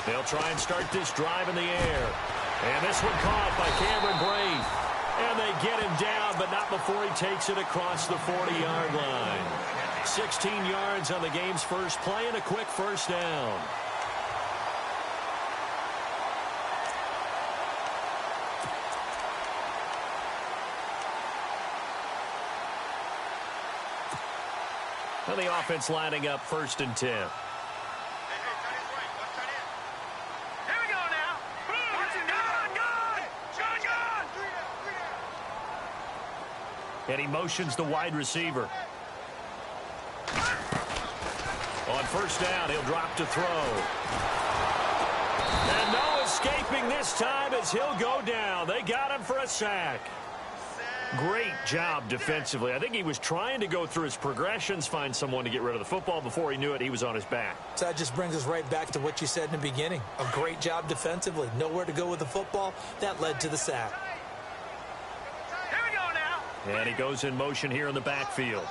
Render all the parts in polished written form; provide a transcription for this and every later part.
They'll try and start this drive in the air. And this one caught by Cameron Braith. And they get him down, but not before he takes it across the 40-yard line. 16 yards on the game's first play and a quick first down. And the offense lining up 1st and 10. And he motions the wide receiver. On 1st down, he'll drop to throw. And no escaping this time as he'll go down. They got him for a sack. Great job defensively. I think he was trying to go through his progressions, find someone to get rid of the football. Before he knew it, he was on his back. So that just brings us right back to what you said in the beginning. A great job defensively. Nowhere to go with the football. That led to the sack. And he goes in motion here in the backfield.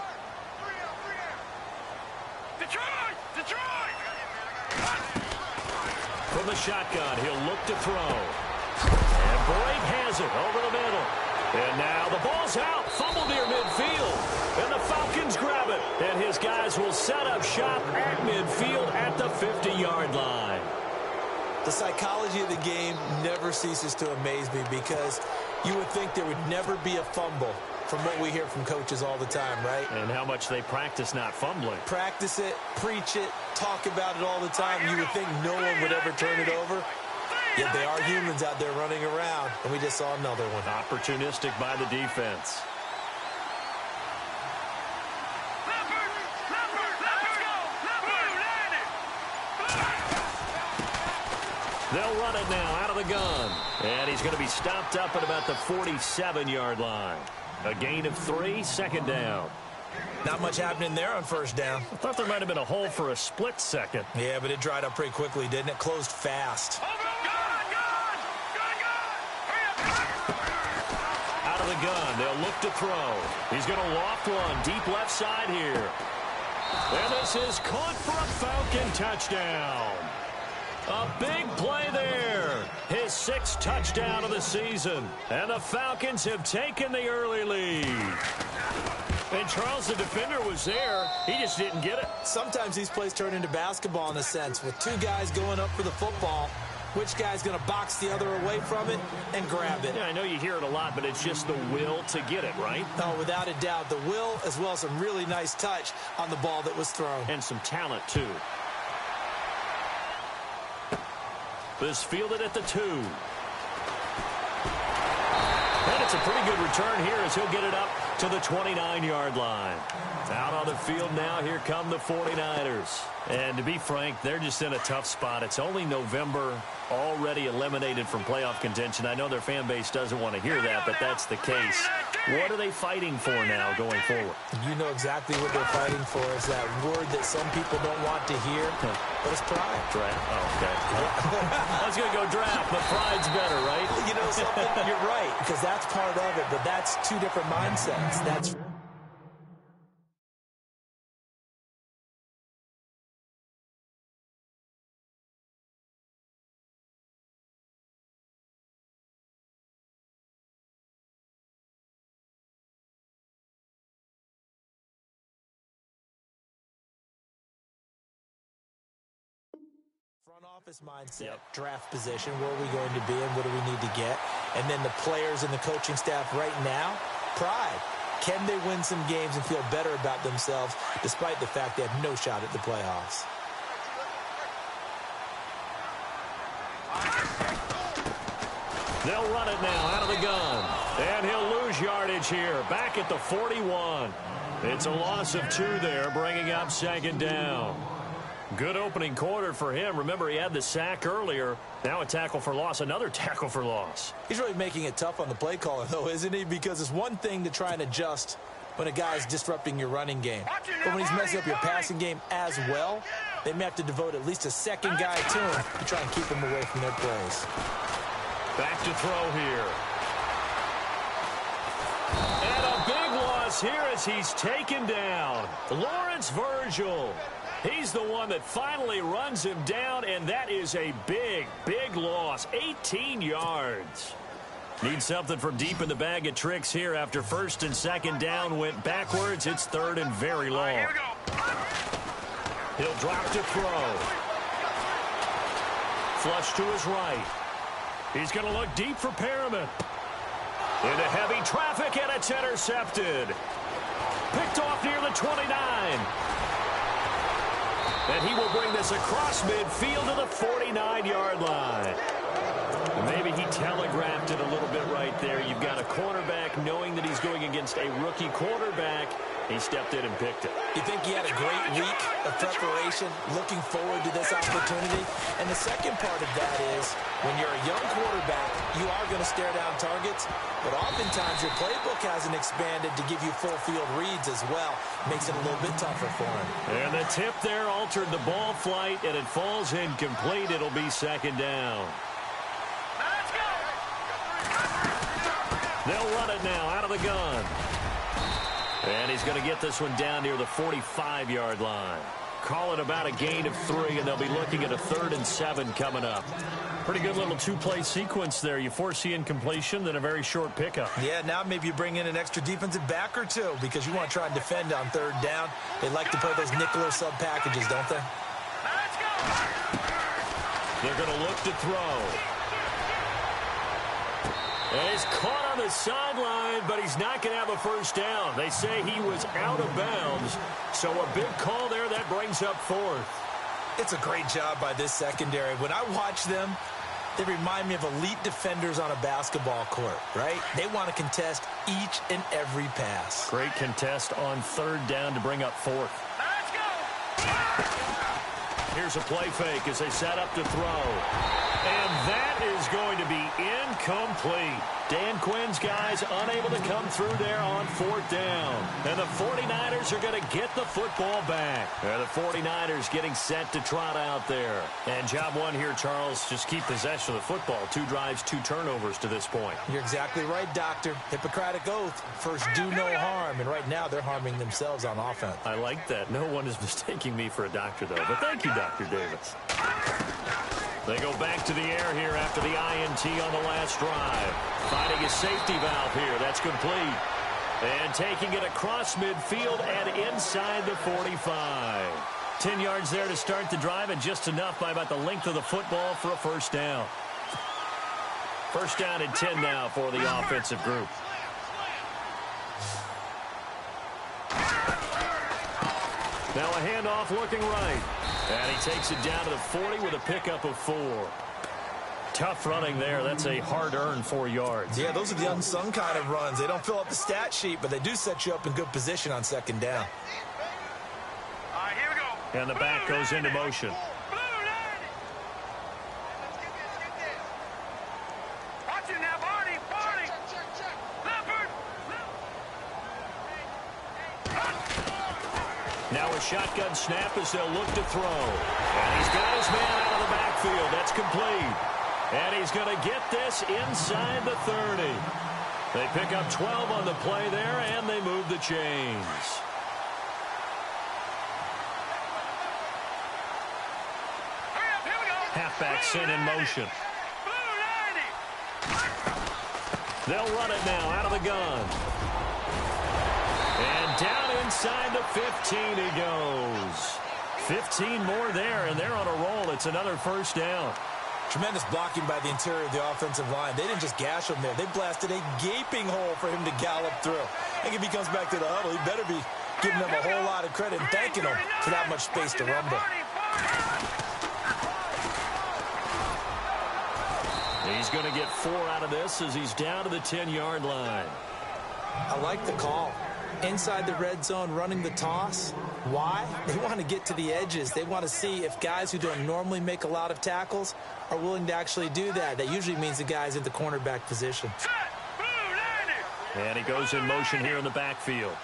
From the shotgun, he'll look to throw. And Braith has it over the middle. And now the ball's out. Fumble near midfield. And the Falcons grab it. And his guys will set up shop at midfield at the 50-yard line. The psychology of the game never ceases to amaze me because you would think there would never be a fumble from what we hear from coaches all the time, right? And how much they practice not fumbling. Practice it, preach it, talk about it all the time. You would think no one would ever turn it over. Yet they are humans out there running around, and we just saw another one. Opportunistic by the defense. They'll run it now out of the gun. And he's going to be stopped up at about the 47-yard line. A gain of 3, 2nd down. Not much happening there on 1st down. I thought there might have been a hole for a split second. Yeah, but it dried up pretty quickly, didn't it? Closed fast. Out of the gun, they'll look to throw. He's going to loft one deep left side here. And this is caught for a Falcon touchdown. A big play there. His 6th touchdown of the season. And the Falcons have taken the early lead. And Charles, the defender, was there. He just didn't get it. Sometimes these plays turn into basketball in a sense. With 2 guys going up for the football, which guy's going to box the other away from it and grab it? Yeah, I know you hear it a lot, but it's just the will to get it, right? Oh, without a doubt. The will as well as some really nice touch on the ball that was thrown. And some talent, too. This fielded at the 2. And it's a pretty good return here as he'll get it up to the 29-yard line. Out on the field now, here come the 49ers. And to be frank, they're just in a tough spot. It's only November, already eliminated from playoff contention. I know their fan base doesn't want to hear that, but that's the case. What are they fighting for now going forward? You know exactly what they're fighting for. Is that word that some people don't want to hear, but it's pride. Draft. Oh, okay. I was going to go draft, but pride's better, right? You know something? You're right, because that's part of it, but that's 2 different mindsets. That's front office mindset, draft position, where are we going to be and what do we need to get? And then the players and the coaching staff right now, pride. Can they win some games and feel better about themselves despite the fact they have no shot at the playoffs? They'll run it now out of the gun. And he'll lose yardage here, back at the 41. It's a loss of 2 there, bringing up 2nd down. Good opening quarter for him. Remember, he had the sack earlier. Now a tackle for loss, another tackle for loss. He's really making it tough on the play caller, though, isn't he? Because it's one thing to try and adjust when a guy's disrupting your running game. But when he's messing up your passing game as well, they may have to devote at least a second guy to him to try and keep him away from their plays. Back to throw here. And a big loss here as he's taken down. Lawrence Virgil. He's the one that finally runs him down, and that is a big, big loss. 18 yards. Need something from deep in the bag of tricks here after first and second down went backwards. It's third and very long. Here we go. He'll drop to throw. Flush to his right. He's going to look deep for Perriman. Into heavy traffic, and it's intercepted. Picked off near the 29. And he will bring this across midfield to the 49-yard line. Maybe he telegraphed it a little bit right there. You've got a cornerback knowing that he's going against a rookie quarterback. He stepped in and picked it. You think he had a great week of preparation, looking forward to this opportunity? And the second part of that is, when you're a young quarterback, you are going to stare down targets, but oftentimes your playbook hasn't expanded to give you full field reads as well. Makes it a little bit tougher for him. And the tip there altered the ball flight, and it falls incomplete. It'll be second down. Let's go. They'll run it now out of the gun. And he's going to get this one down near the 45-yard line. Call it about a gain of 3, and they'll be looking at a 3rd and 7 coming up. Pretty good little two-play sequence there. You force the incompletion, then a very short pickup. Yeah, now maybe you bring in an extra defensive back or two because you want to try and defend on 3rd down. They like to play those nickel or sub packages, don't they? Let's go. They're going to look to throw. And he's caught on the sideline, but he's not going to have a first down. They say he was out of bounds, so a big call there that brings up 4th. It's a great job by this secondary. When I watch them, they remind me of elite defenders on a basketball court, right? They want to contest each and every pass. Great contest on 3rd down to bring up 4th. Let's go. Here's a play fake as they set up to throw. And that is going to be incomplete. Dan Quinn's guys unable to come through there on 4th down. And the 49ers are going to get the football back. And the 49ers getting set to trot out there. And job one here, Charles, just keep possession of the football. 2 drives, 2 turnovers to this point. You're exactly right, Doctor. Hippocratic oath. First, do no harm. And right now, they're harming themselves on offense. I like that. No one is mistaking me for a doctor, though. But thank you, Dr. Davis. They go back to the air here after the INT on the last drive. Finding a safety valve here. That's complete. And taking it across midfield and inside the 45. 10 yards there to start the drive, and just enough by about the length of the football for a first down. First down and 10 now for the offensive group. Now a handoff looking right. And he takes it down to the 40 with a pickup of 4. Tough running there. That's a hard-earned 4 yards. Yeah, those are the unsung kind of runs. They don't fill up the stat sheet, but they do set you up in good position on 2nd down. All right, here we go. And the back goes into motion. Watch it now, Barney. Leopard. Now a shotgun snap as they'll look to throw. And he's got his man out of the backfield. That's complete. And he's going to get this inside the 30. They pick up 12 on the play there, and they move the chains. Halfback sent in motion. They'll run it now out of the gun. And down inside the 15 he goes. 15 more there, and they're on a roll. It's another first down. Tremendous blocking by the interior of the offensive line. They didn't just gash him there. They blasted a gaping hole for him to gallop through. I think if he comes back to the huddle, he better be giving them a whole lot of credit and thanking them for that much space to rumble. He's going to get 4 out of this as he's down to the 10-yard line. I like the call. Inside the red zone, running the toss. Why? They want to get to the edges. They want to see if guys who don't normally make a lot of tackles are willing to actually do that. That usually means the guy's in the cornerback position. And he goes in motion here in the backfield.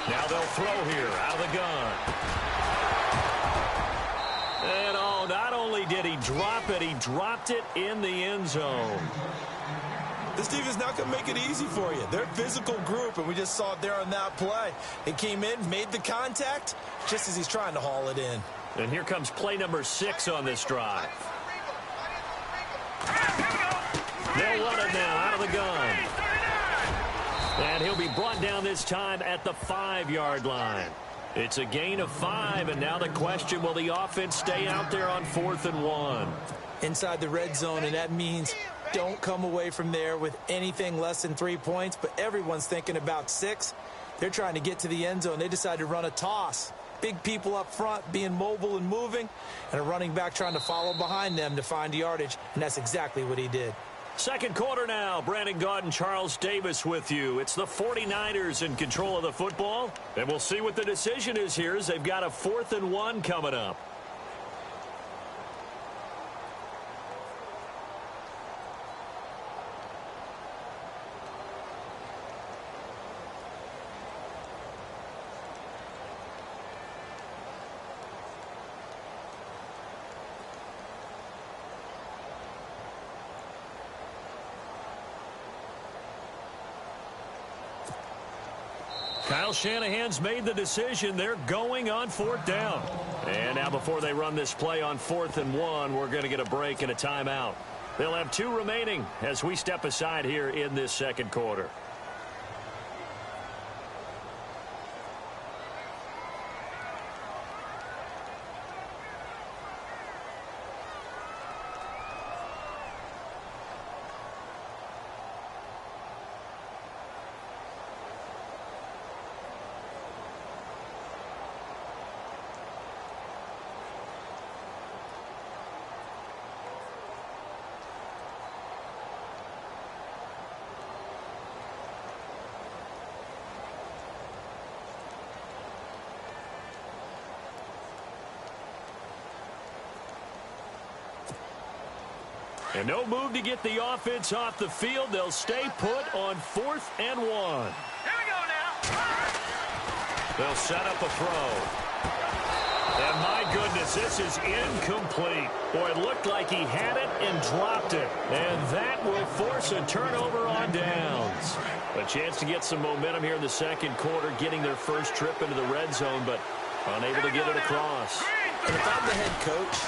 Now they'll throw here out of the gun. And oh, not only did he drop it, he dropped it in the end zone. This team is not going to make it easy for you. They're a physical group, and we just saw it there on that play. He came in, made the contact, just as he's trying to haul it in. And here comes play number 6 on this drive. They'll run it now out of the gun. And he'll be brought down this time at the 5-yard line. It's a gain of 5, and now the question, will the offense stay out there on 4th and 1? Inside the red zone, and that means don't come away from there with anything less than 3 points, but everyone's thinking about 6. They're trying to get to the end zone. They decide to run a toss. Big people up front being mobile and moving, and a running back trying to follow behind them to find yardage, and that's exactly what he did. Second quarter now. Brandon Gaudin and Charles Davis with you. It's the 49ers in control of the football, and we'll see what the decision is here as they've got a 4th and 1 coming up. Kyle Shanahan's made the decision. They're going on 4th down. And now before they run this play on 4th and 1, we're going to get a break and a timeout. They'll have 2 remaining as we step aside here in this second quarter. And no move to get the offense off the field. They'll stay put on 4th and 1. Here we go now. They'll set up a throw. And my goodness, this is incomplete. Boy, it looked like he had it and dropped it. And that will force a turnover on downs. A chance to get some momentum here in the second quarter, getting their first trip into the red zone, but unable to get it across. And if I'm the head coach,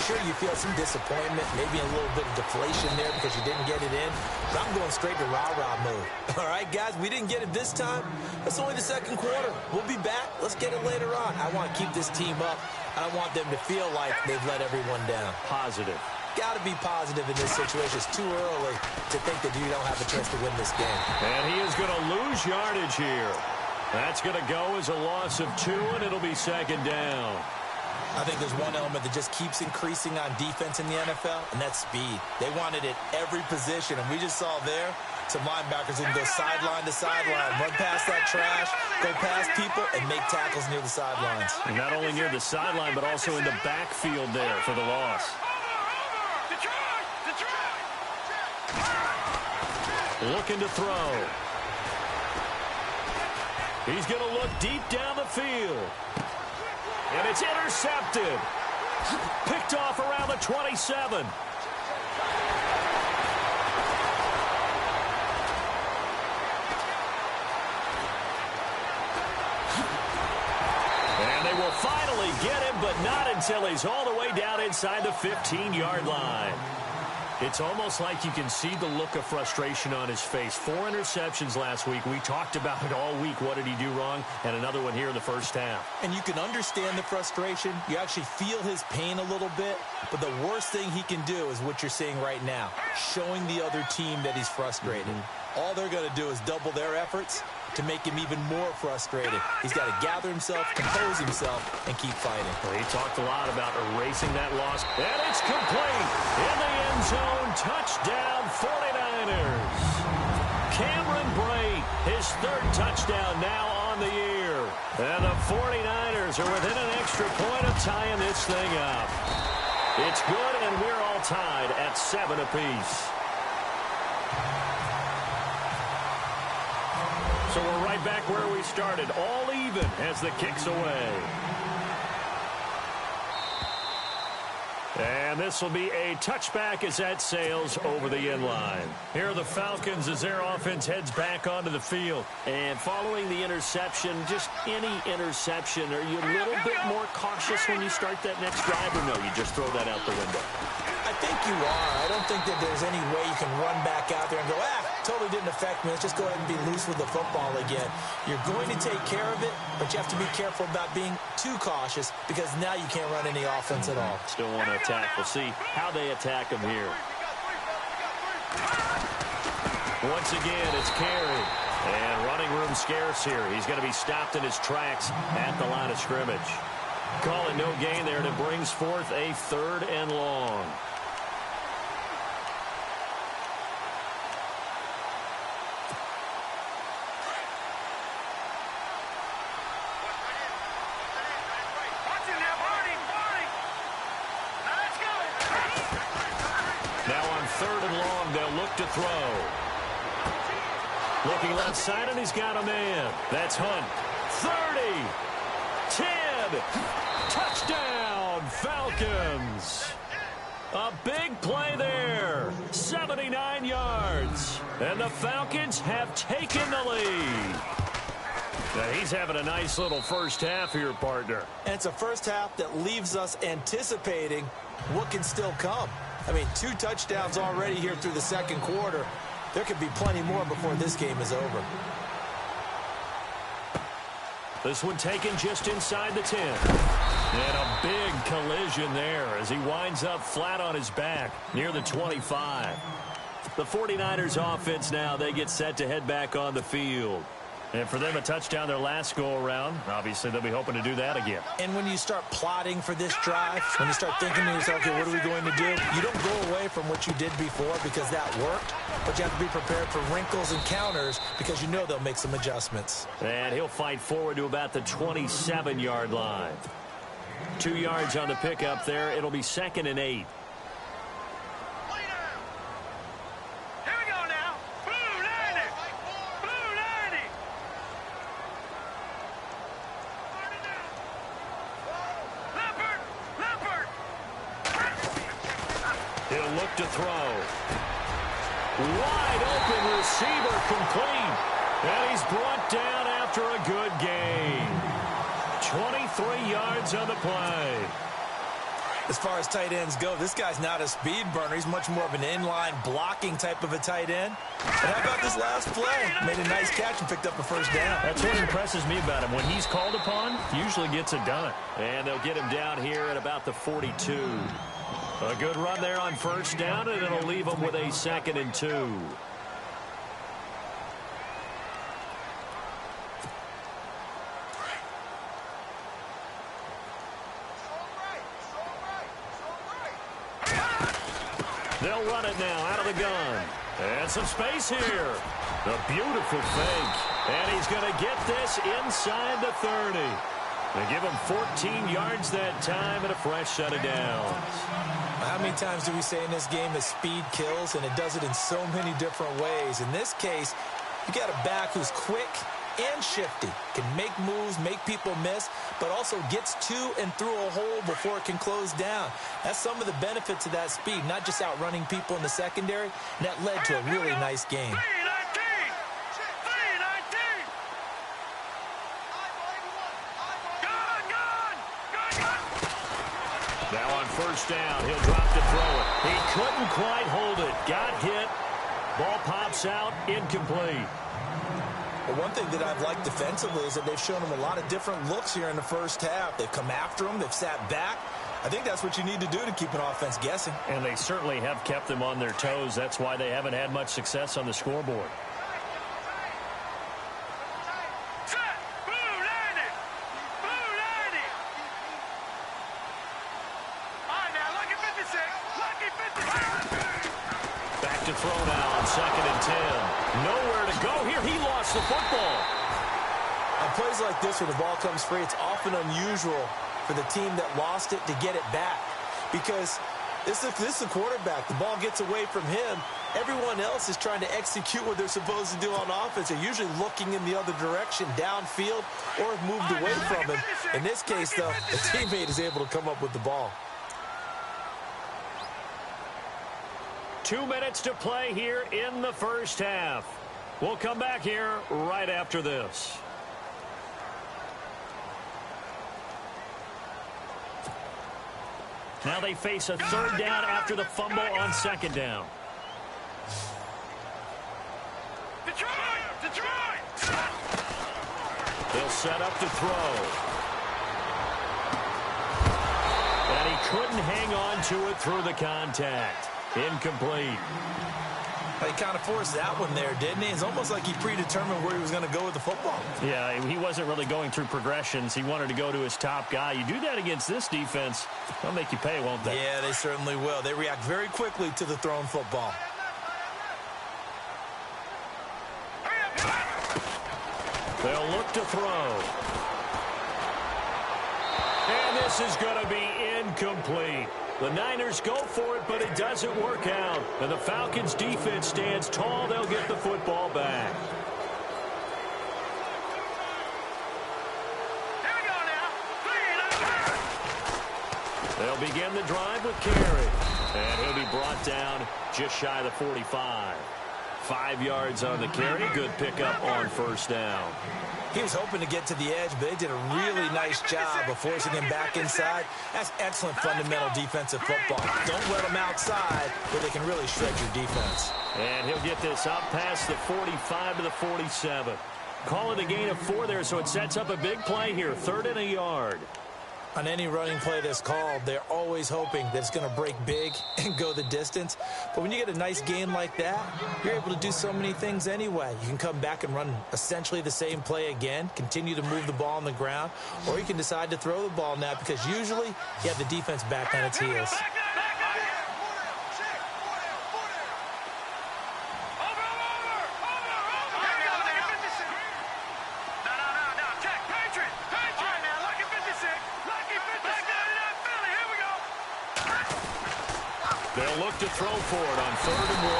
sure you feel some disappointment, maybe a little bit of deflation there because you didn't get it in, but I'm going straight to rah-rah mode. All right, guys, we didn't get it this time. It's only the second quarter. We'll be back. Let's get it later on. I want to keep this team up. I want them to feel like they've let everyone down. Positive. Got to be positive in this situation. It's too early to think that you don't have a chance to win this game. And he is going to lose yardage here. That's going to go as a loss of 2, and it'll be second down. I think there's one element that just keeps increasing on defense in the NFL, and that's speed. They want it at every position, and we just saw there some linebackers who can go sideline to sideline, run past that trash, go past people, and make tackles near the sidelines. And not only near the sideline, but also in the backfield there for the loss. Looking to throw. He's going to look deep down the field. And it's intercepted. Picked off around the 27. And they will finally get him, but not until he's all the way down inside the 15-yard line. It's almost like you can see the look of frustration on his face. 4 interceptions last week. We talked about it all week. What did he do wrong? And another one here in the first half. And you can understand the frustration. You actually feel his pain a little bit. But the worst thing he can do is what you're seeing right now, showing the other team that he's frustrated. All they're going to do is double their efforts to make him even more frustrated. He's got to gather himself, compose himself, and keep fighting. Well, he talked a lot about erasing that loss. And it's complete. In the end zone, touchdown 49ers. Cameron Brate, his 3rd touchdown now on the year. And the 49ers are within an extra point of tying this thing up. It's good, and we're all tied at 7 apiece. So we're right back where we started, all even as the kick's away. And this will be a touchback as that sails over the inline. Here are the Falcons as their offense heads back onto the field. And following the interception, just any interception, are you a little bit more cautious when you start that next drive, or no, you just throw that out the window? I think you are. I don't think that there's any way you can run back out there and go, totally didn't affect me. Let's just go ahead and be loose with the football again. You're going to take care of it, but you have to be careful about being too cautious because now you can't run any offense at all. Still want to attack. We'll see how they attack him here. Once again, it's Carey. And running room scarce here. He's going to be stopped in his tracks at the line of scrimmage. Calling no gain there, and it brings forth a 3rd and long. Now on 3rd and long, they'll look to throw. Looking left side, and he's got a man. That's Hunt. 30. 10. Touchdown, Falcons. A big play there. 79 yards. And the Falcons have taken the lead. Now he's having a nice little first half here, partner. And it's a first half that leaves us anticipating what can still come. I mean, 2 touchdowns already here through the second quarter. There could be plenty more before this game is over. This one taken just inside the 10. And a big collision there as he winds up flat on his back near the 25. The 49ers offense now, they get set to head back on the field. And for them, a touchdown their last go-around. Obviously, they'll be hoping to do that again. And when you start plotting for this drive, when you start thinking to yourself, okay, what are we going to do? You don't go away from what you did before because that worked, but you have to be prepared for wrinkles and counters because you know they'll make some adjustments. And he'll fight forward to about the 27-yard line. 2 yards on the pickup there. It'll be 2nd and 8. To throw. Wide open receiver complete. And he's brought down after a good gain. 23 yards on the play. As far as tight ends go, this guy's not a speed burner. He's much more of an inline blocking type of a tight end. But how about this last play? Made a nice catch and picked up a first down. That's what impresses me about him. When he's called upon, usually gets it done. And they'll get him down here at about the 42. A good run there on first down, and it'll leave them with a 2nd and 2. They'll run it now out of the gun. And some space here. A beautiful fake. And he's going to get this inside the 30. They give him 14 yards that time and a fresh set of downs. How many times do we say in this game that speed kills, and it does it in so many different ways? In this case, you got a back who's quick and shifty, can make moves, make people miss, but also gets to and through a hole before it can close down. That's some of the benefits of that speed, not just outrunning people in the secondary, and that led to a really nice game. Now on first down, he'll drop to throw it. He couldn't quite hold it. Got hit. Ball pops out, incomplete. Well, one thing that I've liked defensively is that they've shown him a lot of different looks here in the first half. They've come after him. They've sat back. I think that's what you need to do to keep an offense guessing. And they certainly have kept them on their toes. That's why they haven't had much success on the scoreboard. Back to throw now on 2nd and 10. Nowhere to go here. He lost the football. On plays like this where the ball comes free, it's often unusual for the team that lost it to get it back. Because this is the quarterback. The ball gets away from him. Everyone else is trying to execute what they're supposed to do on offense. They're usually looking in the other direction, downfield, or have moved away from him. In this case, though, the teammate is able to come up with the ball. 2 minutes to play here in the first half. We'll come back here right after this. Now they face a third down after the fumble on second down. Detroit! He'll set up to throw. And he couldn't hang on to it through the contact. Incomplete. He kind of forced that one there, didn't he? It's almost like he predetermined where he was going to go with the football. Yeah, he wasn't really going through progressions. He wanted to go to his top guy. You do that against this defense, they'll make you pay, won't they? Yeah, they certainly will. They react very quickly to the thrown football. They'll look to throw. And this is going to be incomplete. The Niners go for it, but it doesn't work out. And the Falcons' defense stands tall. They'll get the football back. Here we go now. They'll begin the drive with Carey. And he'll be brought down just shy of the 45. 5 yards on the carry. Good pickup on first down. He was hoping to get to the edge, but they did a really nice job of forcing him back inside. That's excellent fundamental defensive football. Don't let him outside where they can really shred your defense. And he'll get this up past the 45 to the 47. Call it a gain of 4 there, so it sets up a big play here. 3rd and a yard. On any running play that's called, they're always hoping that it's going to break big and go the distance. But when you get a nice gain like that, you're able to do so many things anyway. You can come back and run essentially the same play again, continue to move the ball on the ground, or you can decide to throw the ball now because usually you have the defense back on its heels. They'll look to throw for it on 3rd and 1.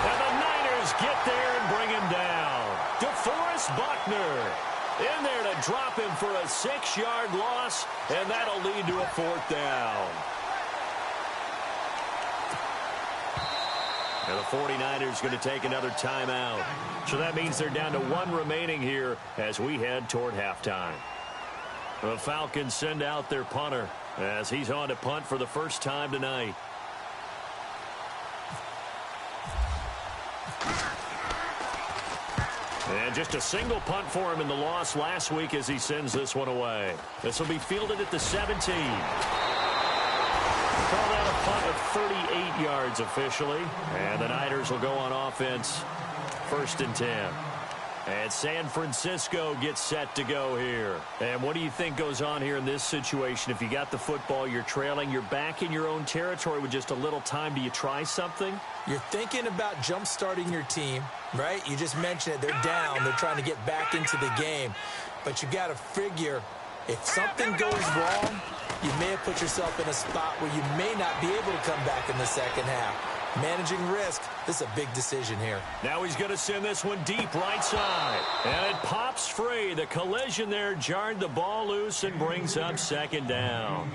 And the Niners get there and bring him down. DeForest Buckner in there to drop him for a 6-yard loss, and that'll lead to a 4th down. And the 49ers going to take another timeout. So that means they're down to 1 remaining here as we head toward halftime. The Falcons send out their punter as he's on to punt for the first time tonight. And just a single punt for him in the loss last week as he sends this one away. This will be fielded at the 17. Call that a punt of 38 yards officially. And the Niners will go on offense 1st and 10. And San Francisco gets set to go here. And what do you think goes on here in this situation? If you got the football, you're trailing, you're back in your own territory with just a little time. Do you try something? You're thinking about jump-starting your team, right? You just mentioned it. They're down. They're trying to get back into the game. But you got to figure if something goes wrong, you may have put yourself in a spot where you may not be able to come back in the second half. Managing risk, this is a big decision here. Now he's going to send this one deep right side. And it pops free. The collision there jarred the ball loose and brings up 2nd down.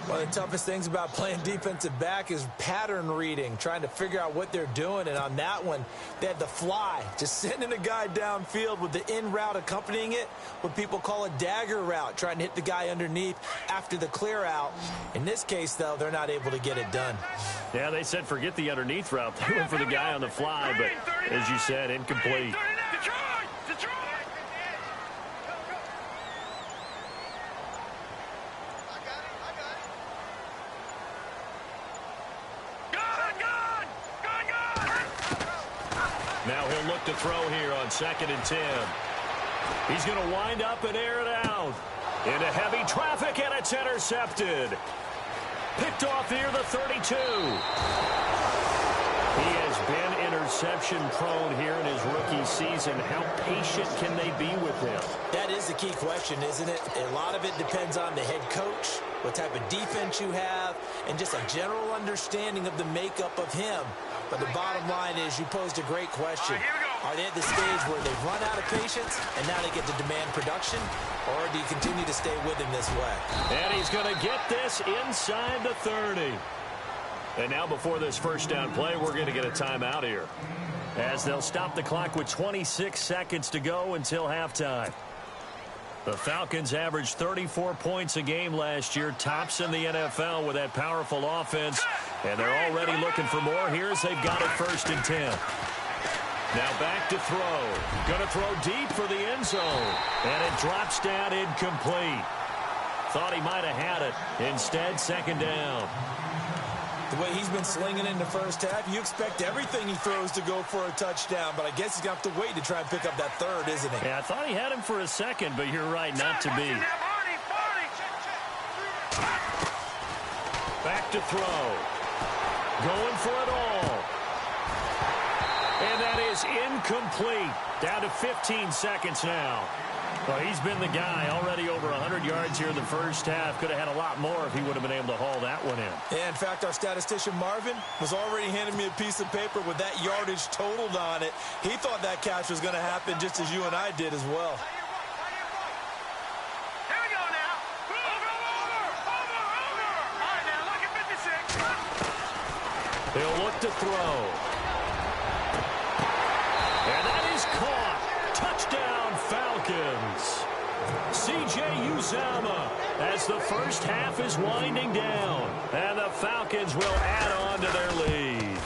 One of the toughest things about playing defensive back is pattern reading, trying to figure out what they're doing. And on that one, they had the fly, just sending a guy downfield with the in route accompanying it, what people call a dagger route, trying to hit the guy underneath after the clear out. In this case, though, they're not able to get it done. Yeah, they said forget the underneath route. They went for the guy on the fly, but as you said, incomplete. Now he'll look to throw here on 2nd and 10. He's going to wind up and air it out. Into heavy traffic, and it's intercepted. Picked off near the 32. He has been interception prone here in his rookie season. How patient can they be with him? That is the key question, isn't it? A lot of it depends on the head coach, what type of defense you have, and just a general understanding of the makeup of him. But the bottom line is you posed a great question. Are they at the stage where they've run out of patience and now they get to demand production? Or do you continue to stay with him this way? And he's going to get this inside the 30. And now before this first down play, we're going to get a timeout here, as they'll stop the clock with 26 seconds to go until halftime. The Falcons averaged 34 points a game last year, tops in the NFL with that powerful offense, and they're already looking for more. Here's they've got it 1st and 10. Now back to throw. Going to throw deep for the end zone, and it drops down incomplete. Thought he might have had it. Instead, 2nd down. The way he's been slinging in the first half, you expect everything he throws to go for a touchdown, but I guess he's going to have to wait to try and pick up that 3rd, isn't he? Yeah, I thought he had him for a second, but you're right, not to be. Back to throw. Going for it all. And that is incomplete. Down to 15 seconds now. Well, he's been the guy, already over 100 yards here in the first half. Could have had a lot more if he would have been able to haul that one in. Yeah, in fact, our statistician Marvin was already handing me a piece of paper with that yardage totaled on it. He thought that catch was going to happen just as you and I did as well. Here we go now. Over. All right, now look at 56. They'll look to throw. And that is caught. Touchdown, Falcons. C.J. Uzomah as the first half is winding down. And the Falcons will add on to their lead.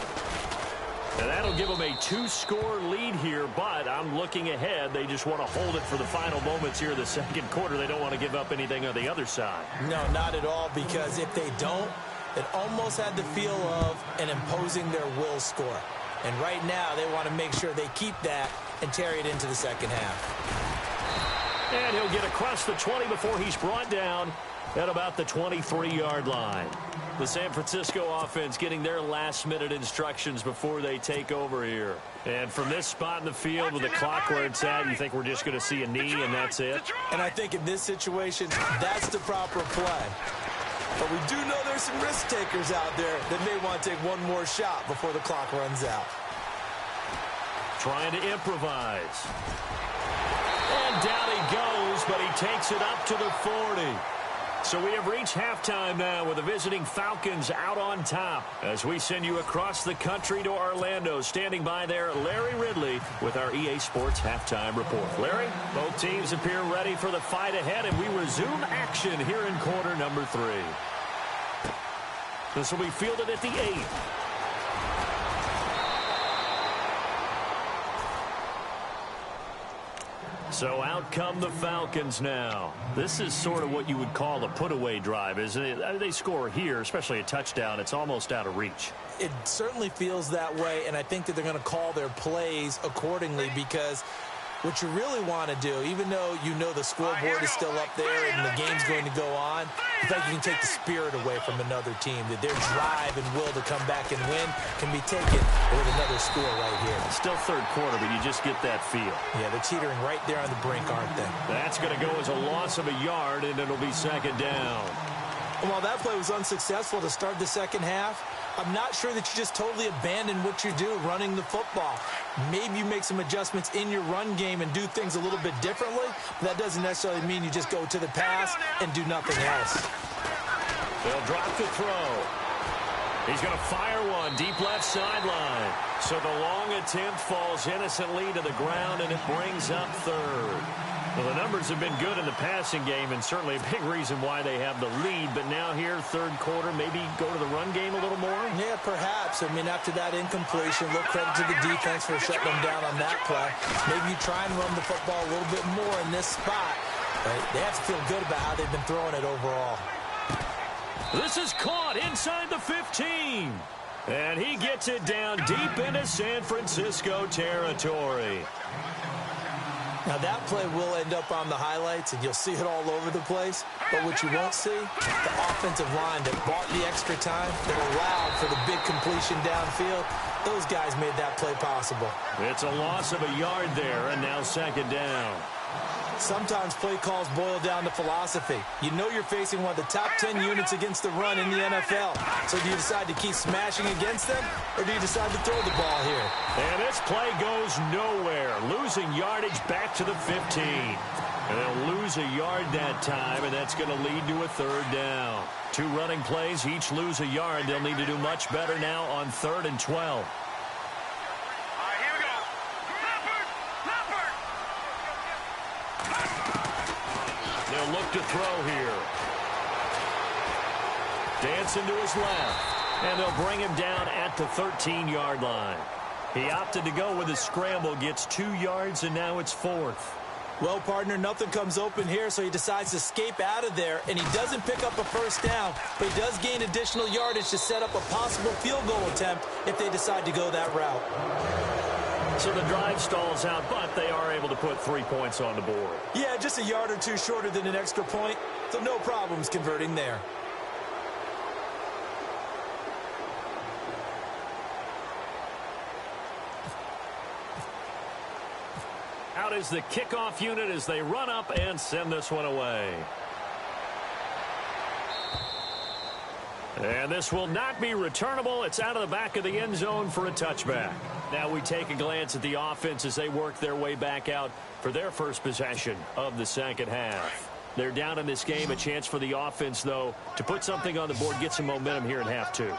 And that'll give them a 2-score lead here, but I'm looking ahead. They just want to hold it for the final moments here in the second quarter. They don't want to give up anything on the other side. No, not at all, because if they don't, it almost had the feel of an imposing their will score. And right now, they want to make sure they keep that and carry it into the second half. And he'll get across the 20 before he's brought down at about the 23-yard line. The San Francisco offense getting their last-minute instructions before they take over here. And from this spot in the field with the clock where it's at, you think we're just going to see a knee and that's it? And I think in this situation, that's the proper play. But we do know there's some risk takers out there that may want to take one more shot before the clock runs out. Trying to improvise. And down he goes, but he takes it up to the 40. So we have reached halftime now with the visiting Falcons out on top. As we send you across the country to Orlando, standing by there, Larry Ridley with our EA Sports Halftime Report. Larry, both teams appear ready for the fight ahead, and we resume action here in quarter number 3. This will be fielded at the 8. So out come the Falcons now. This is sort of what you would call a put-away drive, isn't it? They score here, especially a touchdown. It's almost out of reach. It certainly feels that way, and I think that they're going to call their plays accordingly, because what you really want to do, even though you know the scoreboard is still up there and the game's going to go on, I think you can take the spirit away from another team, that their drive and will to come back and win can be taken with another score right here. Still third quarter, but you just get that feel. Yeah, they're teetering right there on the brink, aren't they? That's going to go as a loss of a yard, and it'll be 2nd down. And while that play was unsuccessful to start the second half, I'm not sure that you just totally abandon what you do running the football. Maybe you make some adjustments in your run game and do things a little bit differently. But that doesn't necessarily mean you just go to the pass and do nothing else. They'll drop the throw. He's going to fire one deep left sideline. So the long attempt falls innocently to the ground, and it brings up 3rd. Well, the numbers have been good in the passing game, and certainly a big reason why they have the lead. But now here, third quarter, maybe go to the run game a little more? Yeah, perhaps. I mean, after that incompletion, a little credit to the defense for shutting them down on that play. Maybe you try and run the football a little bit more in this spot. But they have to feel good about how they've been throwing it overall. This is caught inside the 15. And he gets it down deep into San Francisco territory. Now, that play will end up on the highlights, and you'll see it all over the place. But what you won't see, the offensive line that bought the extra time, that allowed for the big completion downfield, those guys made that play possible. It's a loss of a yard there, and now 2nd down. Sometimes play calls boil down to philosophy. You know you're facing one of the top 10 units against the run in the NFL. So do you decide to keep smashing against them, or do you decide to throw the ball here? And this play goes nowhere, losing yardage back to the 15. And they'll lose a yard that time, and that's going to lead to a third down. 2 running plays, each lose a yard. They'll need to do much better now on 3rd and 12. All right, here we go. Leopard! They'll look to throw here. Dancing to his left. And they'll bring him down at the 13-yard line. He opted to go with a scramble, gets 2 yards, and now it's 4th. Well, partner, nothing comes open here, so he decides to escape out of there, and he doesn't pick up a first down, but he does gain additional yardage to set up a possible field goal attempt if they decide to go that route. So the drive stalls out, but they are able to put 3 points on the board. Yeah, just a yard or 2 shorter than an extra point, so no problems converting there. Out is the kickoff unit as they run up and send this one away. And this will not be returnable. It's out of the back of the end zone for a touchback. Now we take a glance at the offense as they work their way back out for their first possession of the second half. They're down in this game. A chance for the offense, though, to put something on the board, get some momentum here in half 2.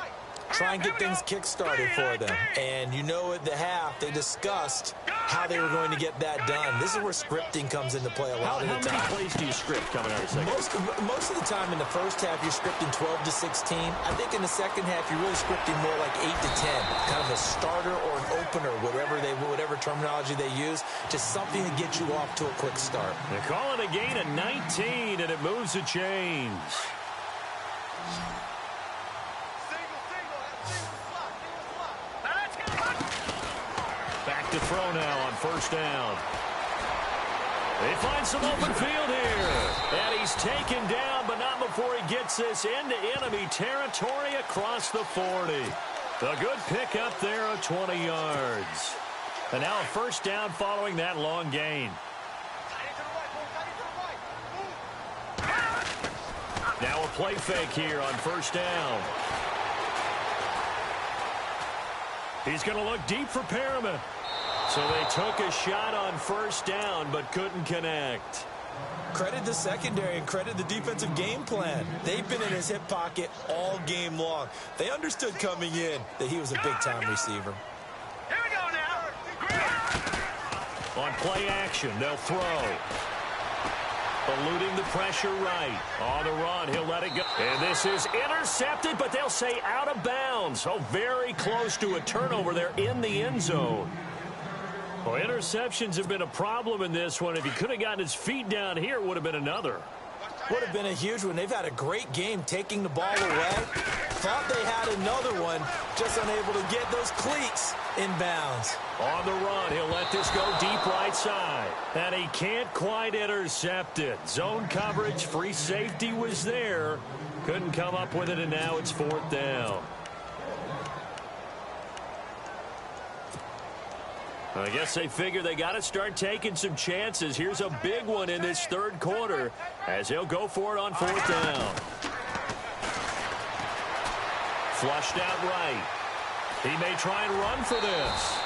Try and get things kick-started for them. And you know at the half, they discussed how they were going to get that done. This is where scripting comes into play a lot of the time. How many plays do you script coming out of the second? Most of the time in the first half, you're scripting 12 to 16. I think in the second half, you're really scripting more like 8 to 10. Kind of a starter or an opener, whatever terminology they use. Just something to get you off to a quick start. They call it a gain of 19, and it moves the chains. To throw now on first down. They find some open field here. And he's taken down, but not before he gets this into enemy territory across the 40. A good pickup there of 20 yards. And now a first down following that long gain. Now a play fake here on first down. He's going to look deep for Perriman. So they took a shot on first down, but couldn't connect. Credit the secondary and credit the defensive game plan. They've been in his hip pocket all game long. They understood coming in that he was a big-time receiver. Here we go now. On play action, they'll throw. Eluding the pressure right. On the run, he'll let it go. And this is intercepted, but they'll say out of bounds. So very close to a turnover there in the end zone. Well, interceptions have been a problem in this one. If he could have gotten his feet down here, it would have been another. Would have been a huge one. They've had a great game taking the ball away. Thought they had another one, just unable to get those cleats in bounds. On the run, he'll let this go deep right side. And he can't quite intercept it. Zone coverage, free safety was there. Couldn't come up with it, and now it's 4th down. I guess they figure they got to start taking some chances. Here's a big one in this third quarter as he'll go for it on 4th down. Flushed out right. He may try and run for this.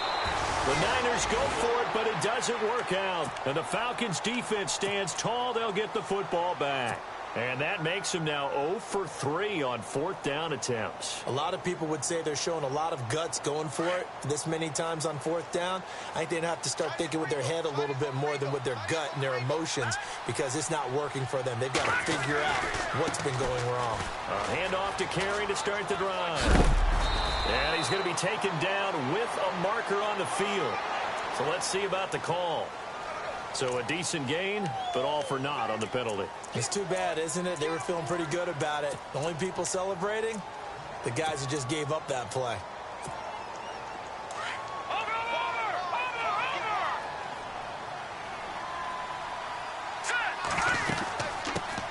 The Niners go for it, but it doesn't work out. And the Falcons defense stands tall. They'll get the football back. And that makes him now 0 for 3 on 4th down attempts. A lot of people would say they're showing a lot of guts going for it this many times on 4th down. I think they'd have to start thinking with their head a little bit more than with their gut and their emotions because it's not working for them. They've got to figure out what's been going wrong. A handoff to Carey to start the drive. And he's going to be taken down with a marker on the field. So let's see about the call. So a decent gain, but all for naught on the penalty. It's too bad, isn't it? They were feeling pretty good about it. The only people celebrating, the guys who just gave up that play.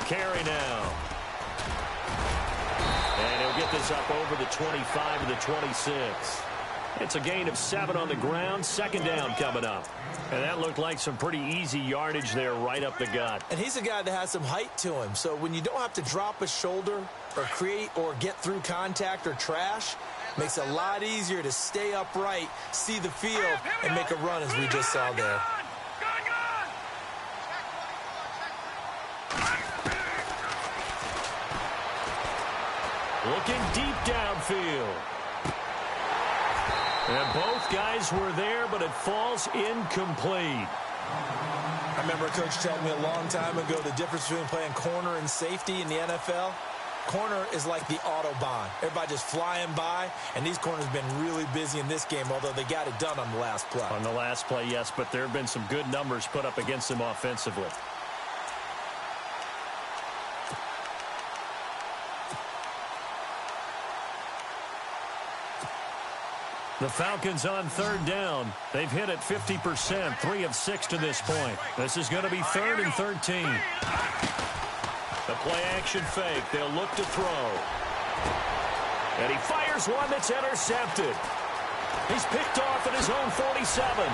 Carey now. And he'll get this up over the 25 to the 26. It's a gain of 7 on the ground. 2nd down coming up. And that looked like some pretty easy yardage there right up the gut. And he's a guy that has some height to him. So when you don't have to drop a shoulder or create or get through contact or trash, makes it a lot easier to stay upright, see the field, and make a run as we just saw there. Looking deep downfield. And both guys were there, but it falls incomplete. I remember a coach telling me a long time ago the difference between playing corner and safety in the NFL. Corner is like the Autobahn. Everybody just flying by, and these corners have been really busy in this game, although they got it done on the last play. On the last play, yes, but there have been some good numbers put up against them offensively. The Falcons on third down. They've hit it 50%, 3 of 6 to this point. This is going to be 3rd and 13. The play-action fake. They'll look to throw. And he fires one that's intercepted. He's picked off at his own 47.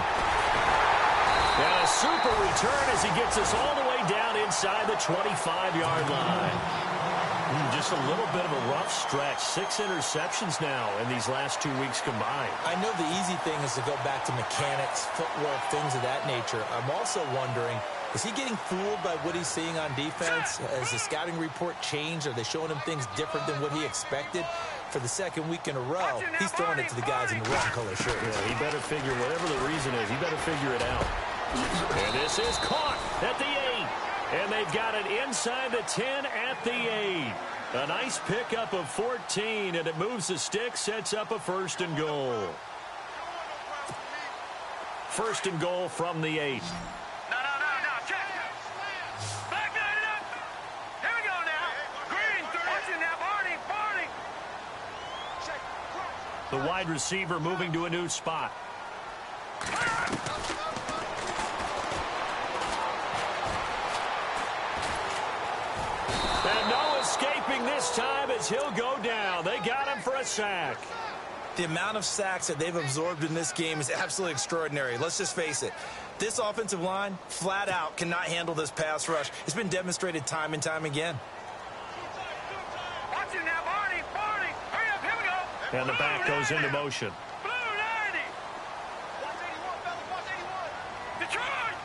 And a super return as he gets us all the way down inside the 25-yard line. Just a little bit of a rough stretch. 6 interceptions now in these last 2 weeks combined. I know the easy thing is to go back to mechanics, footwork, things of that nature. I'm also wondering, is he getting fooled by what he's seeing on defense? Has the scouting report changed? Are they showing him things different than what he expected? For the second week in a row, he's throwing it to the guys in the wrong color shirts. Yeah, he better figure, whatever the reason is, he better figure it out. And this is caught at the 8. And they've got it inside the 10 at the 8. A nice pickup of 14, and it moves the stick, sets up a 1st and goal. 1st and goal from the 8. No, check. Back it up. Here we go now. Green, watching now, Barney. The wide receiver moving to a new spot. And no escaping this time as he'll go down. They got him for a sack. The amount of sacks that they've absorbed in this game is absolutely extraordinary. Let's just face it. This offensive line, flat out, cannot handle this pass rush. It's been demonstrated time and time again. Watch it now, Barney. Hurry up, here we go. And the back goes into motion. Blue 90. Watch 81, fellas, watch 81. Detroit.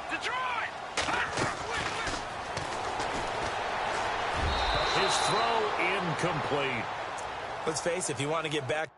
His throw incomplete. Let's face it, if you want to get back.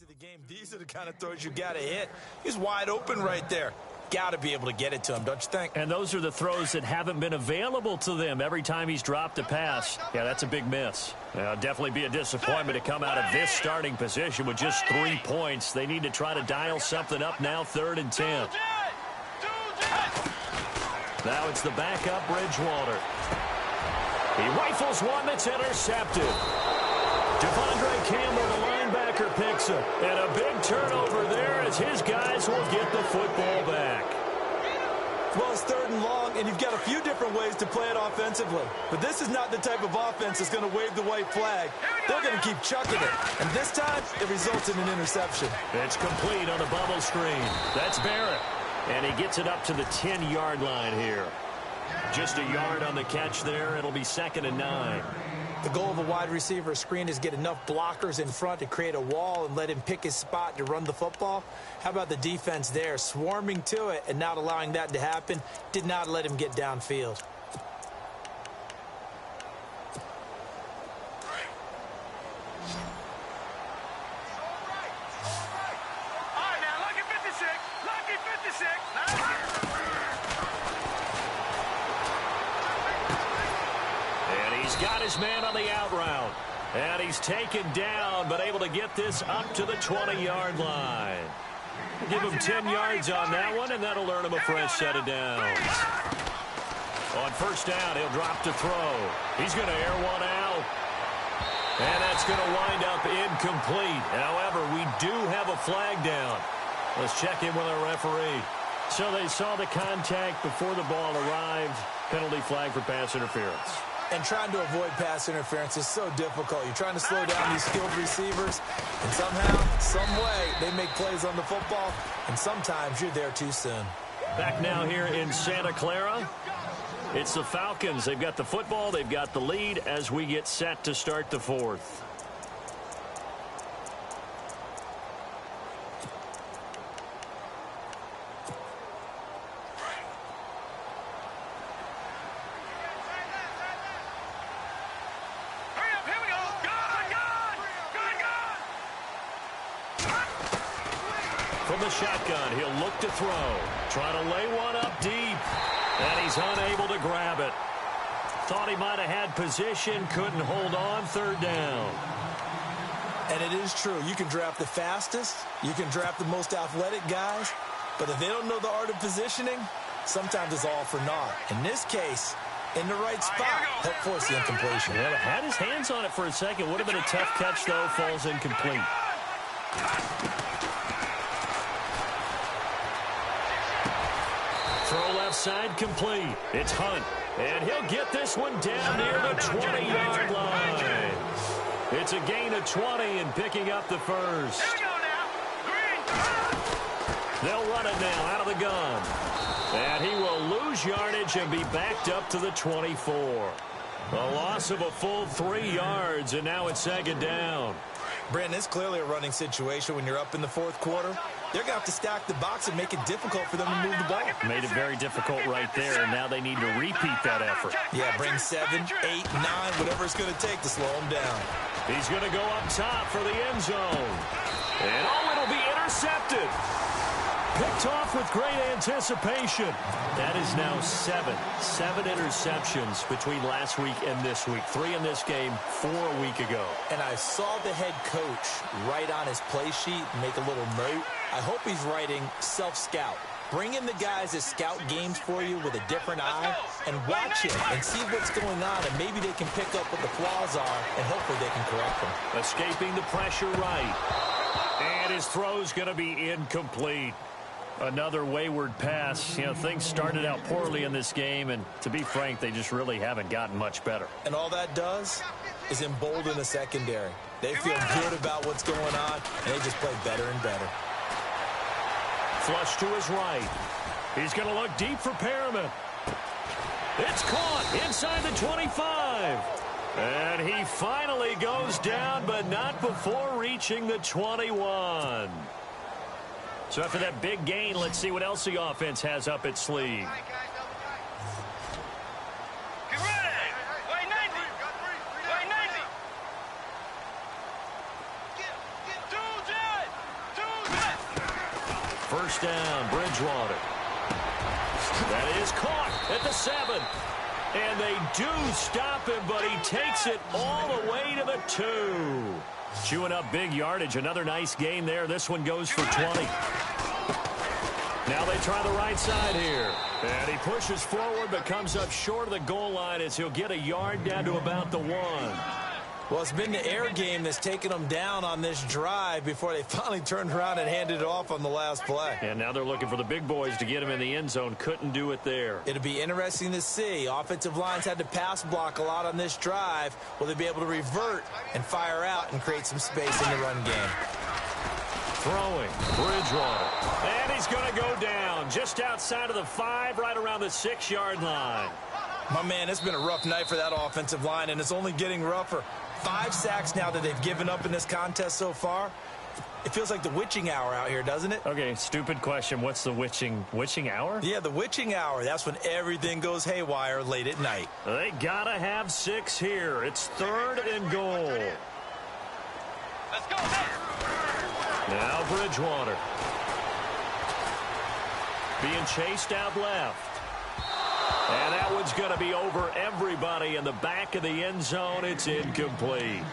The game, these are the kind of throws you got to hit. He's wide open right there. Got to be able to get it to him, don't you think? And those are the throws that haven't been available to them every time he's dropped a pass. Yeah, that's a big miss. Definitely be a disappointment to come out of this starting position with just 3 points. They need to try to dial something up now, 3rd and 10. Now it's the backup Bridgewater. He rifles one that's intercepted. Devondre Campbell, the linebacker, picks it. And a big turnover there as his guys will get the football back. Well, it's 3rd and long, and you've got a few different ways to play it offensively. But this is not the type of offense that's going to wave the white flag. They're going to keep chucking it. And this time, it results in an interception. It's complete on a bubble screen. That's Barrett. And he gets it up to the 10-yard line here. Just a yard on the catch there. It'll be 2nd and 9. The goal of a wide receiver screen is get enough blockers in front to create a wall and let him pick his spot to run the football. How about the defense there, swarming to it and not allowing that to happen? Did not let him get downfield. All right, now, lucky 56. He's got his man on the out route. And he's taken down, but able to get this up to the 20-yard line. Give him 10 yards on that one, and that'll earn him a fresh set of downs. On 1st down, he'll drop to throw. He's going to air one out. And that's going to wind up incomplete. However, we do have a flag down. Let's check in with our referee. So they saw the contact before the ball arrived. Penalty flag for pass interference. And trying to avoid pass interference is so difficult. You're trying to slow down these skilled receivers, and somehow, some way, they make plays on the football, and sometimes you're there too soon. Back now here in Santa Clara. It's the Falcons. They've got the football. They've got the lead as we get set to start the fourth. From the shotgun, he'll look to throw. Trying to lay one up deep. And he's unable to grab it. Thought he might have had position. Couldn't hold on. Third down. And it is true. You can draft the fastest. You can draft the most athletic guys. But if they don't know the art of positioning, sometimes it's all for naught. In this case, in the right spot, help force the incompletion. Yeah, had his hands on it for a second. Would have been a tough catch, though. Falls incomplete. Throw left side complete. It's Hunt. And he'll get this one down near the 20-yard line. It's a gain of 20 and picking up the first. They'll run it now out of the gun. And he will lose yardage and be backed up to the 24. A loss of a full 3 yards, and now it's second down. Brandon, it's clearly a running situation when you're up in the fourth quarter. They're going to have to stack the box and make it difficult for them to move the ball. Made it very difficult right there, and now they need to repeat that effort. Yeah, bring 7, 8, 9, whatever it's going to take to slow them down. He's going to go up top for the end zone. And oh, it'll be intercepted. Picked off with great anticipation. That is now 7 interceptions between last week and this week. 3 in this game, 4 a week ago. And I saw the head coach write on his play sheet, make a little note. I hope he's writing self-scout. Bring in the guys that scout games for you with a different eye and watch it and see what's going on, and maybe they can pick up what the flaws are, and hopefully they can correct them. Escaping the pressure right. And his throw's going to be incomplete. Another wayward pass. You know, things started out poorly in this game, and to be frank, they just really haven't gotten much better. And all that does is embolden the secondary. They feel good about what's going on, and they just play better and better. Flush to his right. He's going to look deep for Perriman. It's caught inside the 25. And he finally goes down, but not before reaching the 21. So after that big gain, let's see what else the offense has up its sleeve. Get ready! Way 90! Way 90! First down, Bridgewater. That is caught at the 7. And they do stop him, but he takes it all the way to the 2. Chewing up big yardage. Another nice gain there. This one goes for 20. Now they try the right side here. And he pushes forward but comes up short of the goal line as he'll get a yard down to about the 1. Well, it's been the air game that's taken them down on this drive before they finally turned around and handed it off on the last play. And now they're looking for the big boys to get him in the end zone. Couldn't do it there. It'll be interesting to see. Offensive lines had to pass block a lot on this drive. Will they be able to revert and fire out and create some space in the run game? Throwing, Bridgewater. And he's going to go down just outside of the 5, right around the 6-yard line. My man, it's been a rough night for that offensive line, and it's only getting rougher. 5 sacks now that they've given up in this contest so far. It feels like the witching hour out here, doesn't it? Okay, stupid question. What's the witching hour? Yeah, the witching hour. That's when everything goes haywire late at night. They got to have 6 here. It's 3rd and goal. Let's go. Now Bridgewater. Being chased out left. And that one's going to be over everybody in the back of the end zone. It's incomplete.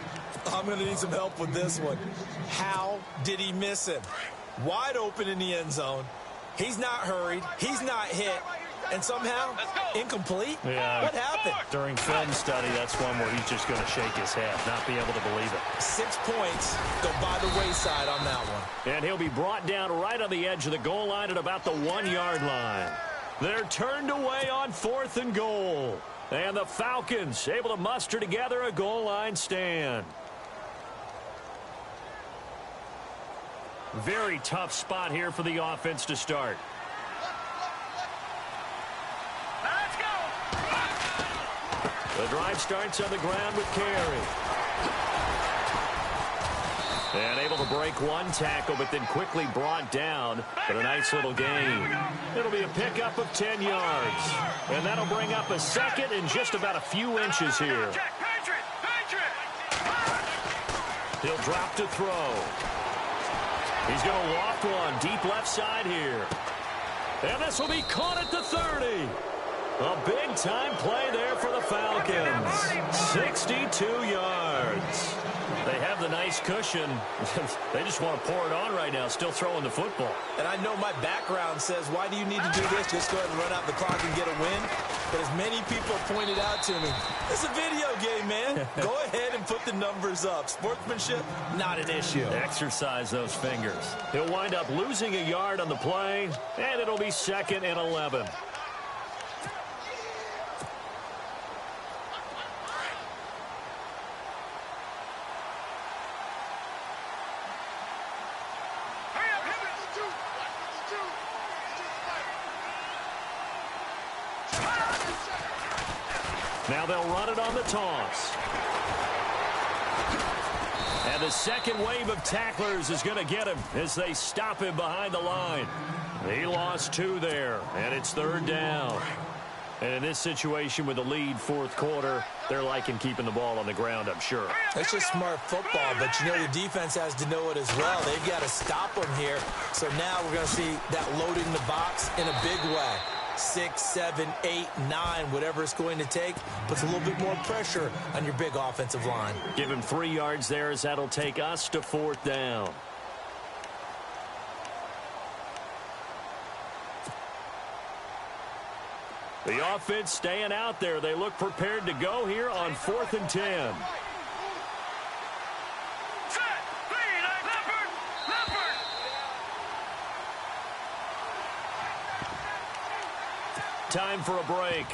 I'm going to need some help with this one. How did he miss him? Wide open in the end zone. He's not hurried. He's not hit. And somehow, incomplete? Yeah. What happened? During film study, that's one where he's just going to shake his head, not be able to believe it. 6 points go by the wayside on that one. And he'll be brought down right on the edge of the goal line at about the 1-yard line. They're turned away on 4th and goal. And the Falcons able to muster together a goal line stand. Very tough spot here for the offense to start. Let's go. The drive starts on the ground with Carey. And able to break one tackle, but then quickly brought down for a nice little gain. It'll be a pickup of 10 yards. And that'll bring up a second and just about a few inches here. He'll drop to throw. He's going to loft one deep left side here. And this will be caught at the 30. A big-time play there for the Falcons. 62 yards. They have the nice cushion. They just want to pour it on right now, still throwing the football. And I know my background says, why do you need to do this? Just go ahead and run out the clock and get a win. But as many people pointed out to me, it's a video game, man. Go ahead and put the numbers up. Sportsmanship, not an issue. Exercise those fingers. He'll wind up losing a yard on the play, and it'll be 2nd and 11. Now they'll run it on the toss. And the second wave of tacklers is going to get him as they stop him behind the line. He lost 2 there, and it's 3rd down. And in this situation with the lead 4th quarter, they're liking keeping the ball on the ground, I'm sure. It's just smart football, but you know the defense has to know it as well. They've got to stop them here. So now we're going to see that loading the box in a big way. 6, 7, 8, 9, whatever it's going to take, puts a little bit more pressure on your big offensive line. Give him 3 yards there as that'll take us to 4th down. The offense staying out there. They look prepared to go here on 4th and 10. Time for a break.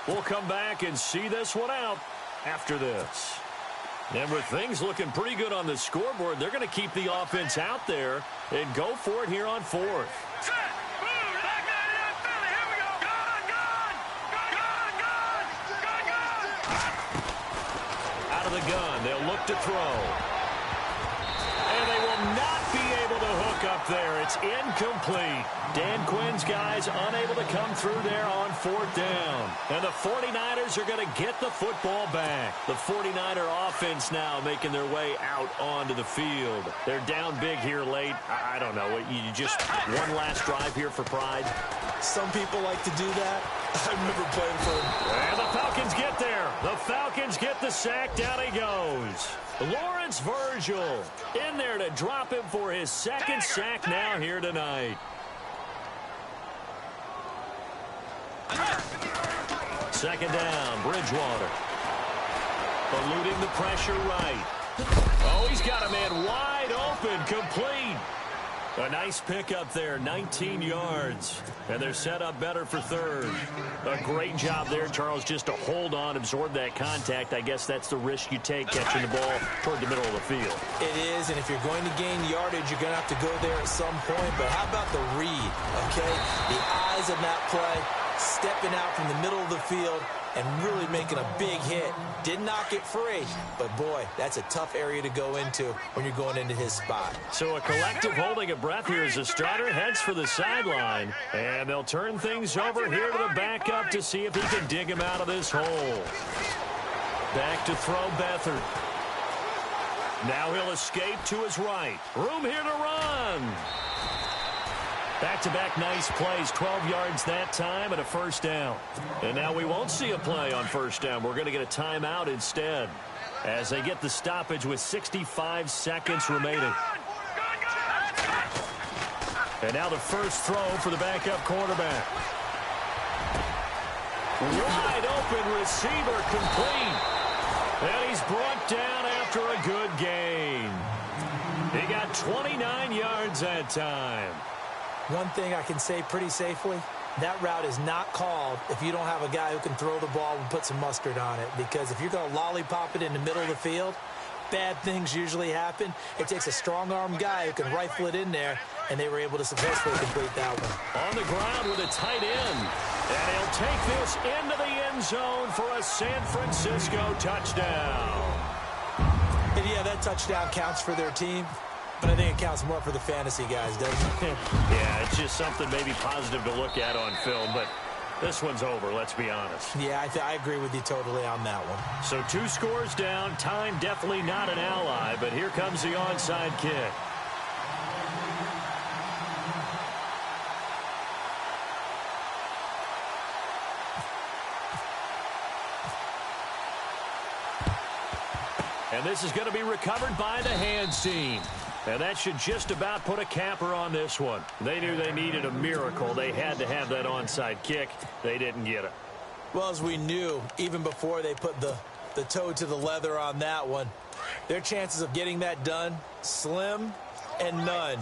We'll come back and see this one out after this. And with things looking pretty good on the scoreboard, they're going to keep the offense out there and go for it here on 4th. Out of the gun, they'll look to throw. And they will not be able to hook up there. It's incomplete. Dan Quinn's guys unable to come through there on 4th down. And the 49ers are going to get the football back. The 49er offense now making their way out onto the field. They're down big here late. I don't know. You just one last drive here for pride. Some people like to do that. I remember playing for them. And the Falcons get there. The Falcons get the sack. Down he goes. Lawrence Virgil in there to drop him for his 2nd sack now here tonight. Second down, Bridgewater. Eluding the pressure right. Oh, he's got a man wide open, complete. A nice pickup there, 19 yards. And they're set up better for 3rd. A great job there, Charles, just to hold on, absorb that contact. I guess that's the risk you take catching the ball toward the middle of the field. It is, and if you're going to gain yardage, you're going to have to go there at some point. But how about the read, okay? The eyes of that play, stepping out from the middle of the field and really making a big hit. Did not get free, but boy, that's a tough area to go into when you're going into his spot. So a collective holding of breath here as the starter heads for the sideline, and they'll turn things over here to the backup to see if he can dig him out of this hole. Back to throw Beathard. Now he'll escape to his right. Room here to run. Back-to-back nice plays, 12 yards that time and a 1st down. And now we won't see a play on 1st down. We're going to get a timeout instead as they get the stoppage with 65 seconds remaining. And now the first throw for the backup quarterback. Wide open receiver complete. And he's brought down after a good gain. He got 29 yards that time. One thing I can say pretty safely, That route is not called if you don't have a guy who can throw the ball and put some mustard on it. Because if you're going to lollipop it in the middle of the field, bad things usually happen. It takes a strong-arm guy who can rifle it in there, and they were able to successfully complete that one. On the ground with a tight end. And he'll take this into the end zone for a San Francisco touchdown. And yeah, that touchdown counts for their team, but I think it counts more for the fantasy guys, doesn't it? Yeah, it's just something maybe positive to look at on film, but this one's over, let's be honest. Yeah, I agree with you totally on that one. So 2 scores down, time definitely not an ally, but here comes the onside kick. And this is going to be recovered by the hands team. And that should just about put a capper on this one. They knew they needed a miracle. They had to have that onside kick. They didn't get it. Well, as we knew, even before they put the toe to the leather on that one, their chances of getting that done, slim and none.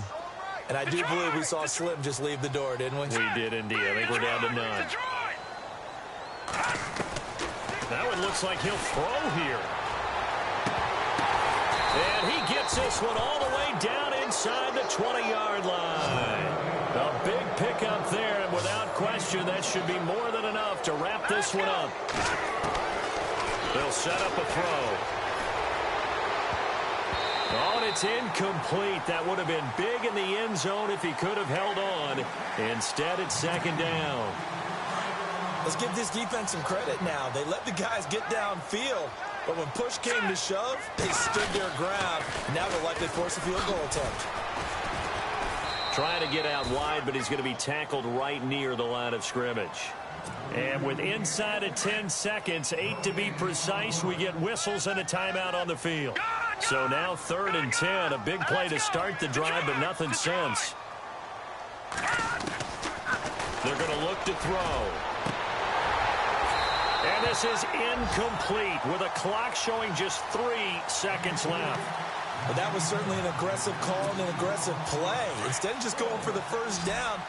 And I do believe we saw Slim just leave the door, didn't we? We did indeed. I think we're down to none. That one looks like he'll throw here. And he gets this one all the way down inside the 20-yard line. A big pickup there, and without question, that should be more than enough to wrap this one up. They'll set up a throw. Oh, and it's incomplete. That would have been big in the end zone if he could have held on. Instead, it's second down. Let's give this defense some credit now. They let the guys get downfield. But when push came to shove, they stood their ground. Now they'll likely force a field goal attempt. Trying to get out wide, but he's going to be tackled right near the line of scrimmage. And with inside of 10 seconds, 8 to be precise, we get whistles and a timeout on the field. So now 3rd and 10, a big play to start the drive, but nothing since. They're going to look to throw. And this is incomplete with a clock showing just 3 seconds left. But that was certainly an aggressive call and an aggressive play. Instead of just going for the first down,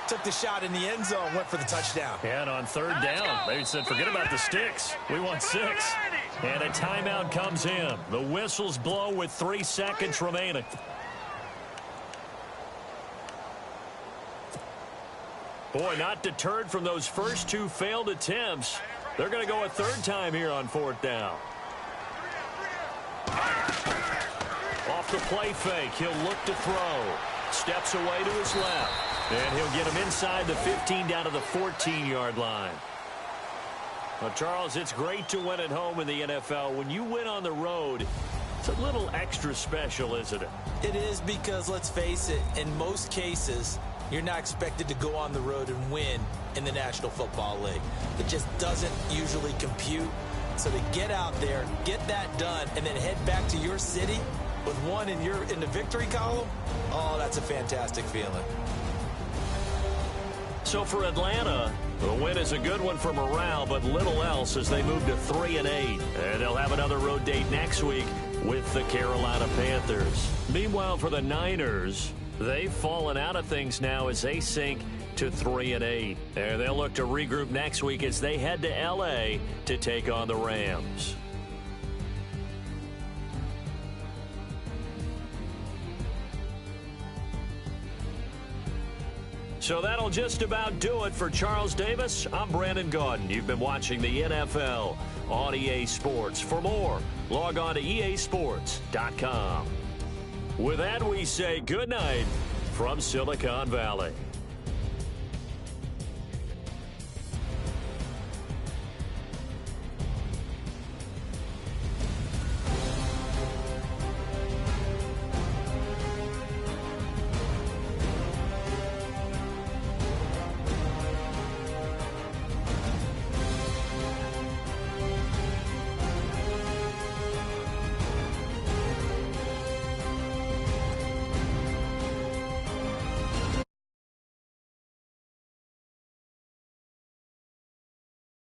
took the shot in the end zone, went for the touchdown. And on 3rd down, they said, forget about the sticks. We want 6. And a timeout comes in. The whistles blow with 3 seconds remaining. Boy, not deterred from those first 2 failed attempts. They're going to go a 3rd time here on 4th down. Off the play fake, he'll look to throw. Steps away to his left. And he'll get him inside the 15 down to the 14-yard line. Well, Charles, it's great to win at home in the NFL. When you win on the road, it's a little extra special, isn't it? It is because, let's face it, in most cases, you're not expected to go on the road and win in the National Football League. It just doesn't usually compute. So to get out there, get that done, and then head back to your city with one in the victory column, oh, that's a fantastic feeling. So for Atlanta, the win is a good one for morale, but little else as they move to 3-8. And they'll have another road date next week with the Carolina Panthers. Meanwhile, for the Niners, they've fallen out of things now as they sink to 3-8. And they'll look to regroup next week as they head to L.A. to take on the Rams. So that'll just about do it for Charles Davis. I'm Brandon Gaudin. You've been watching the NFL on EA Sports. For more, log on to easports.com. With that, we say good night from Silicon Valley.